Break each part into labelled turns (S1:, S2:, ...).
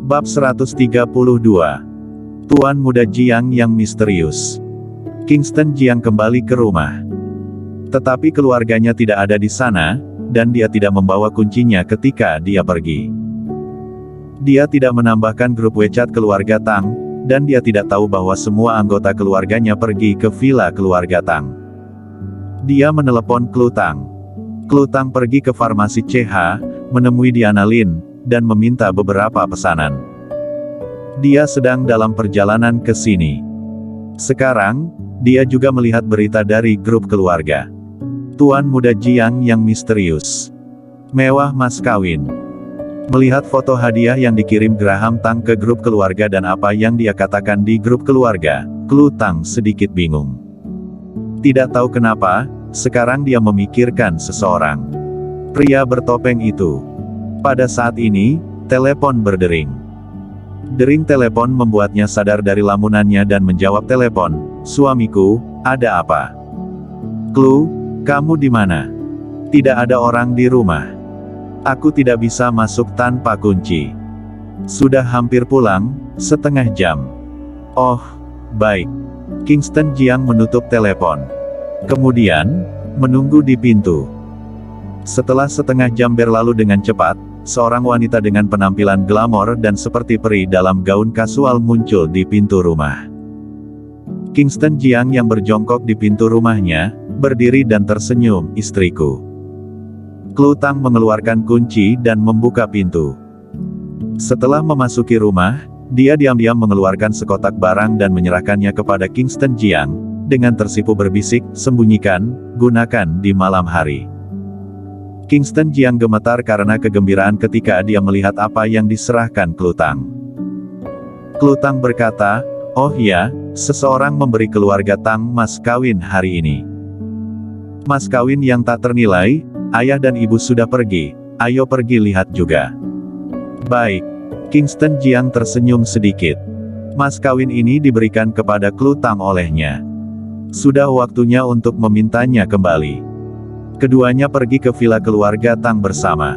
S1: Bab 132. Tuan Muda Jiang yang misterius. Kingston Jiang kembali ke rumah. Tetapi keluarganya tidak ada di sana, dan dia tidak membawa kuncinya ketika dia pergi. Dia tidak menambahkan grup WeChat keluarga Tang, dan dia tidak tahu bahwa semua anggota keluarganya pergi ke villa keluarga Tang. Dia menelepon Klu Tang. Klu Tang pergi ke farmasi CH, menemui Diana Lin, dan meminta beberapa pesanan. Dia sedang dalam perjalanan ke sini. Sekarang, dia juga melihat berita dari grup keluarga. Tuan Muda Jiang yang misterius. Mewah mas kawin. Melihat foto hadiah yang dikirim Graham Tang ke grup keluarga dan apa yang dia katakan di grup keluarga, Klu Tang sedikit bingung. Tidak tahu kenapa, sekarang dia memikirkan seseorang. Pria bertopeng itu. Pada saat ini, telepon berdering. Dering telepon membuatnya sadar dari lamunannya dan menjawab telepon, "Suamiku, ada apa?" "Klu, kamu di mana?" "Tidak ada orang di rumah. Aku tidak bisa masuk tanpa kunci. Sudah hampir pulang, setengah jam." "Oh, baik." Kingston Jiang menutup telepon. Kemudian, menunggu di pintu. Setelah setengah jam berlalu dengan cepat, seorang wanita dengan penampilan glamor dan seperti peri dalam gaun kasual muncul di pintu rumah. Kingston Jiang yang berjongkok di pintu rumahnya, berdiri dan tersenyum, "Istriku." Klu Tang mengeluarkan kunci dan membuka pintu. Setelah memasuki rumah, dia diam-diam mengeluarkan sekotak barang dan menyerahkannya kepada Kingston Jiang, dengan tersipu berbisik, "Sembunyikan, gunakan di malam hari." Kingston Jiang gemetar karena kegembiraan ketika dia melihat apa yang diserahkan Klu Tang. Klu Tang berkata, "Oh ya, seseorang memberi keluarga Tang mas kawin hari ini. Mas kawin yang tak ternilai, ayah dan ibu sudah pergi, ayo pergi lihat juga." "Baik." Kingston Jiang tersenyum sedikit. Mas kawin ini diberikan kepada Klu Tang olehnya. Sudah waktunya untuk memintanya kembali. Keduanya pergi ke villa keluarga Tang bersama.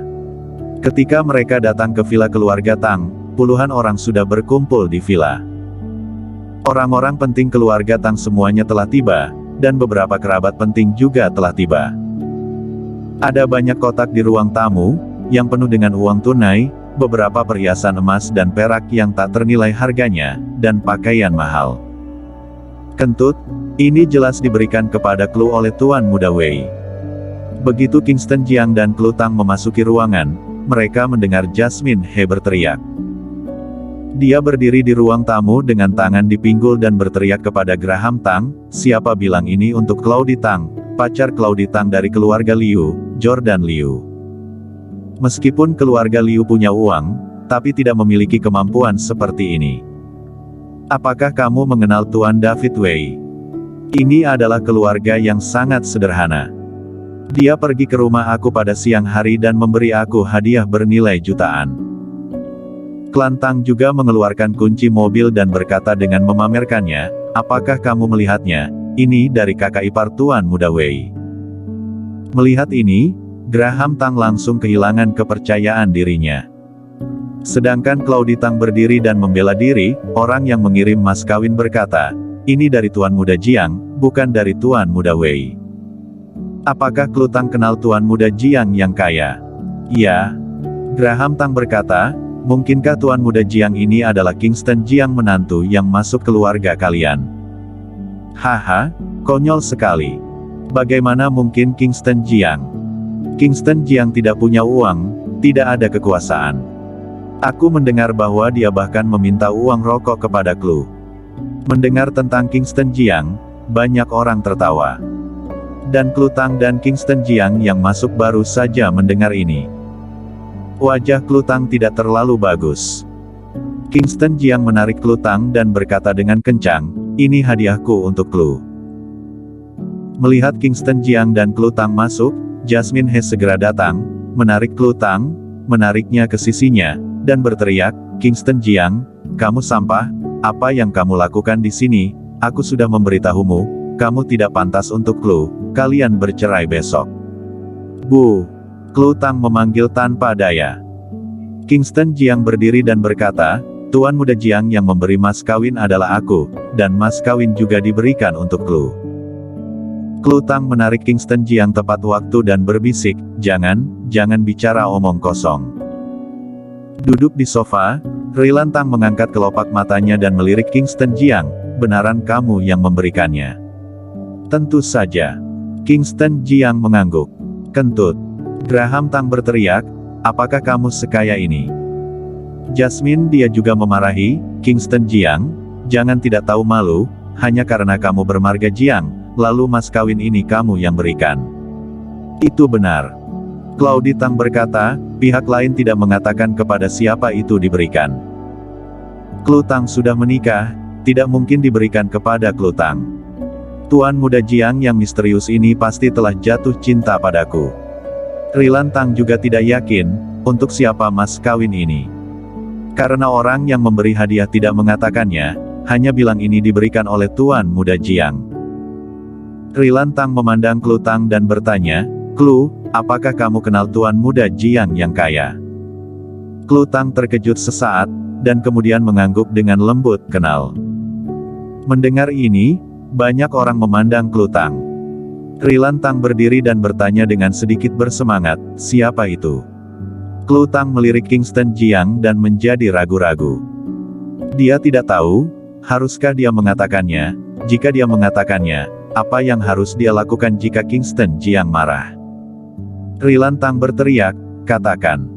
S1: Ketika mereka datang ke villa keluarga Tang, puluhan orang sudah berkumpul di villa. Orang-orang penting keluarga Tang semuanya telah tiba, dan beberapa kerabat penting juga telah tiba. Ada banyak kotak di ruang tamu, yang penuh dengan uang tunai, beberapa perhiasan emas dan perak yang tak ternilai harganya, dan pakaian mahal. Kentut, ini jelas diberikan kepada Klu oleh Tuan Muda Wei. Begitu Kingston Jiang dan Klu Tang memasuki ruangan, mereka mendengar Jasmine He berteriak. Dia berdiri di ruang tamu dengan tangan di pinggul dan berteriak kepada Graham Tang, "Siapa bilang ini untuk Claudie Tang, pacar Claudie Tang dari keluarga Liu, Jordan Liu." Meskipun keluarga Liu punya uang, tapi tidak memiliki kemampuan seperti ini. "Apakah kamu mengenal Tuan David Wei? Ini adalah keluarga yang sangat sederhana. Dia pergi ke rumah aku pada siang hari dan memberi aku hadiah bernilai jutaan." Klan Tang juga mengeluarkan kunci mobil dan berkata dengan memamerkannya, "Apakah kamu melihatnya? Ini dari kakak ipar Tuan Muda Wei." Melihat ini, Graham Tang langsung kehilangan kepercayaan dirinya. Sedangkan Claudie Tang berdiri dan membela diri, orang yang mengirim mas kawin berkata, "Ini dari Tuan Muda Jiang, bukan dari Tuan Muda Wei." "Apakah Klu Tang kenal Tuan Muda Jiang yang kaya?" "Ya." Graham Tang berkata, "Mungkinkah Tuan Muda Jiang ini adalah Kingston Jiang menantu yang masuk keluarga kalian?" "Haha, konyol sekali. Bagaimana mungkin Kingston Jiang? Kingston Jiang tidak punya uang, tidak ada kekuasaan. Aku mendengar bahwa dia bahkan meminta uang rokok kepada Klu." Mendengar tentang Kingston Jiang, banyak orang tertawa. Dan Klu Tang dan Kingston Jiang yang masuk baru saja mendengar ini. Wajah Klu Tang tidak terlalu bagus. Kingston Jiang menarik Klu Tang dan berkata dengan kencang, "Ini hadiahku untuk Klu." Melihat Kingston Jiang dan Klu Tang masuk, Jasmine He segera datang, menarik Klu Tang, menariknya ke sisinya, dan berteriak, "Kingston Jiang, kamu sampah, apa yang kamu lakukan di sini? Aku sudah memberitahumu, kamu tidak pantas untuk Klu, kalian bercerai besok." "Bu!" Klu Tang memanggil tanpa daya. Kingston Jiang berdiri dan berkata, Tuan Muda Jiang yang memberi mas kawin adalah aku, dan mas kawin juga diberikan untuk Klu. Klu Tang menarik Kingston Jiang tepat waktu dan berbisik, jangan bicara omong kosong. Duduk di sofa, Rilan Tang mengangkat kelopak matanya dan melirik Kingston Jiang, benaran kamu yang memberikannya? Tentu saja. Kingston Jiang mengangguk. Kentut. Graham Tang berteriak, apakah kamu sekaya ini? Jasmine dia juga memarahi, Kingston Jiang, jangan tidak tahu malu, hanya karena kamu bermarga Jiang, lalu mas kawin ini kamu yang berikan. Itu benar. Claudie Tang berkata, pihak lain tidak mengatakan kepada siapa itu diberikan. Klu Tang sudah menikah, tidak mungkin diberikan kepada Klu Tang. Tuan Muda Jiang yang misterius ini pasti telah jatuh cinta padaku. Rilan Tang juga tidak yakin, untuk siapa mas kawin ini. Karena orang yang memberi hadiah tidak mengatakannya, hanya bilang ini diberikan oleh Tuan Muda Jiang. Rilan Tang memandang Klu Tang dan bertanya, Klu, apakah kamu kenal Tuan Muda Jiang yang kaya? Klu Tang terkejut sesaat, dan kemudian mengangguk dengan lembut, kenal. Mendengar ini, banyak orang memandang Klu Tang. Rilan Tang berdiri dan bertanya dengan sedikit bersemangat, siapa itu? Klu Tang melirik Kingston Jiang dan menjadi ragu-ragu. Dia tidak tahu, haruskah dia mengatakannya? Jika dia mengatakannya, apa yang harus dia lakukan jika Kingston Jiang marah? Rilan Tang berteriak, katakan.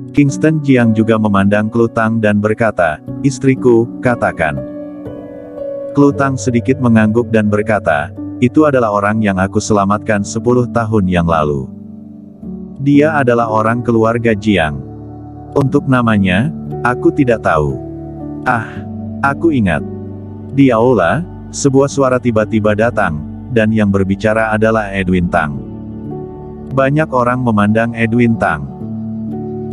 S1: Kingston Jiang juga memandang Klu Tang dan berkata, istriku, katakan. Klu Tang sedikit mengangguk dan berkata, itu adalah orang yang aku selamatkan 10 tahun yang lalu. Dia adalah orang keluarga Jiang. Untuk namanya, aku tidak tahu. Ah, aku ingat. Di aula, sebuah suara tiba-tiba datang, dan yang berbicara adalah Edwin Tang. Banyak orang memandang Edwin Tang.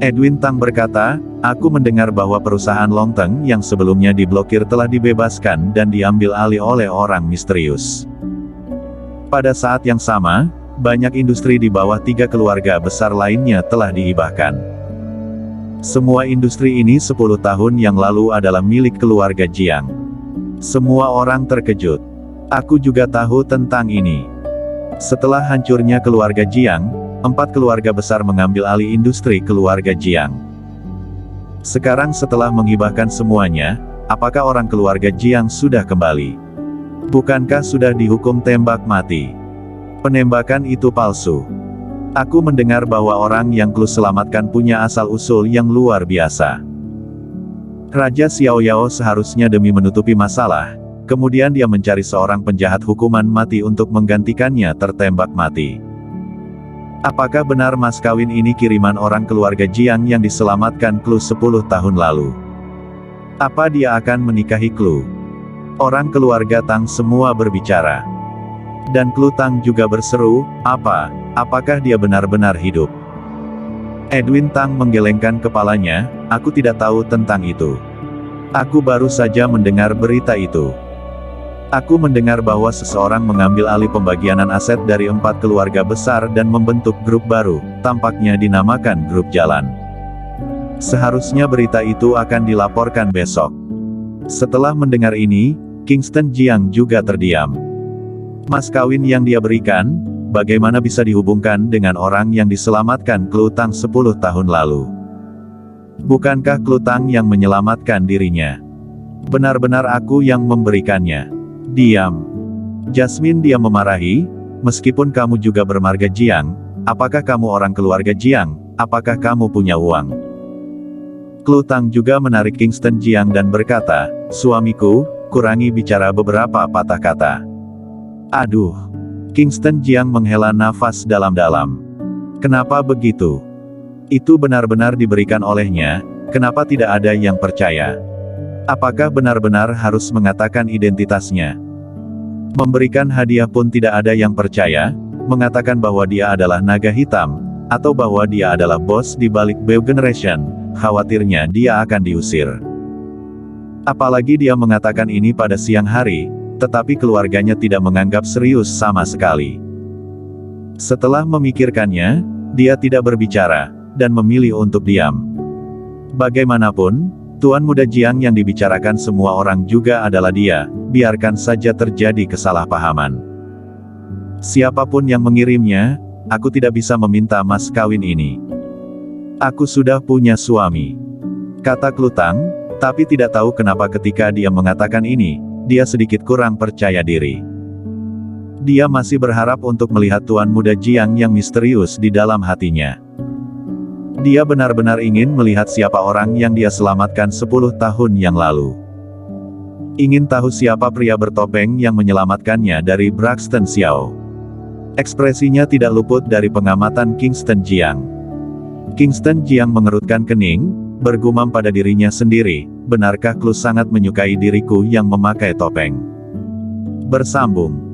S1: Edwin Tang berkata, aku mendengar bahwa perusahaan Longteng yang sebelumnya diblokir telah dibebaskan dan diambil alih oleh orang misterius. Pada saat yang sama, banyak industri di bawah 3 keluarga besar lainnya telah dihibahkan. Semua industri ini 10 tahun yang lalu adalah milik keluarga Jiang. Semua orang terkejut. Aku juga tahu tentang ini. Setelah hancurnya keluarga Jiang, 4 keluarga besar mengambil alih industri keluarga Jiang. Sekarang setelah menghibahkan semuanya, apakah orang keluarga Jiang sudah kembali? Bukankah sudah dihukum tembak mati? Penembakan itu palsu. Aku mendengar bahwa orang yang Klu selamatkan punya asal-usul yang luar biasa. Raja Xiaoyao seharusnya demi menutupi masalah, kemudian dia mencari seorang penjahat hukuman mati untuk menggantikannya tertembak mati. Apakah benar mas kawin ini kiriman orang keluarga Jiang yang diselamatkan Klu 10 tahun lalu? Apa dia akan menikahi Klu? Orang keluarga Tang semua berbicara. Dan Klu Tang juga berseru, apakah dia benar-benar hidup? Edwin Tang menggelengkan kepalanya, aku tidak tahu tentang itu. Aku baru saja mendengar berita itu. Aku mendengar bahwa seseorang mengambil alih pembagianan aset dari 4 keluarga besar dan membentuk grup baru, tampaknya dinamakan grup jalan. Seharusnya berita itu akan dilaporkan besok. Setelah mendengar ini, Kingston Jiang juga terdiam. Mas kawin yang dia berikan, bagaimana bisa dihubungkan dengan orang yang diselamatkan Klu Tang 10 tahun lalu? Bukankah Klu Tang yang menyelamatkan dirinya? Benar-benar aku yang memberikannya. Diam. Jasmine dia memarahi, meskipun kamu juga bermarga Jiang, apakah kamu orang keluarga Jiang, apakah kamu punya uang? Klu Tang juga menarik Kingston Jiang dan berkata, suamiku, kurangi bicara beberapa patah kata. Aduh. Kingston Jiang menghela nafas dalam-dalam. Kenapa begitu? Itu benar-benar diberikan olehnya, kenapa tidak ada yang percaya? Apakah benar-benar harus mengatakan identitasnya? Memberikan hadiah pun tidak ada yang percaya, mengatakan bahwa dia adalah naga hitam, atau bahwa dia adalah bos di balik Beo Generation, khawatirnya dia akan diusir. Apalagi dia mengatakan ini pada siang hari, tetapi keluarganya tidak menganggap serius sama sekali. Setelah memikirkannya, dia tidak berbicara, dan memilih untuk diam. Bagaimanapun, Tuan Muda Jiang yang dibicarakan semua orang juga adalah dia, biarkan saja terjadi kesalahpahaman. Siapapun yang mengirimnya, aku tidak bisa meminta mas kawin ini. Aku sudah punya suami, kata Klutang, tapi tidak tahu kenapa ketika dia mengatakan ini, dia sedikit kurang percaya diri. Dia masih berharap untuk melihat Tuan Muda Jiang yang misterius di dalam hatinya. Dia benar-benar ingin melihat siapa orang yang dia selamatkan 10 tahun yang lalu. Ingin tahu siapa pria bertopeng yang menyelamatkannya dari Braxton Xiao. Ekspresinya tidak luput dari pengamatan Kingston Jiang. Kingston Jiang mengerutkan kening, bergumam pada dirinya sendiri, benarkah Klus sangat menyukai diriku yang memakai topeng? Bersambung.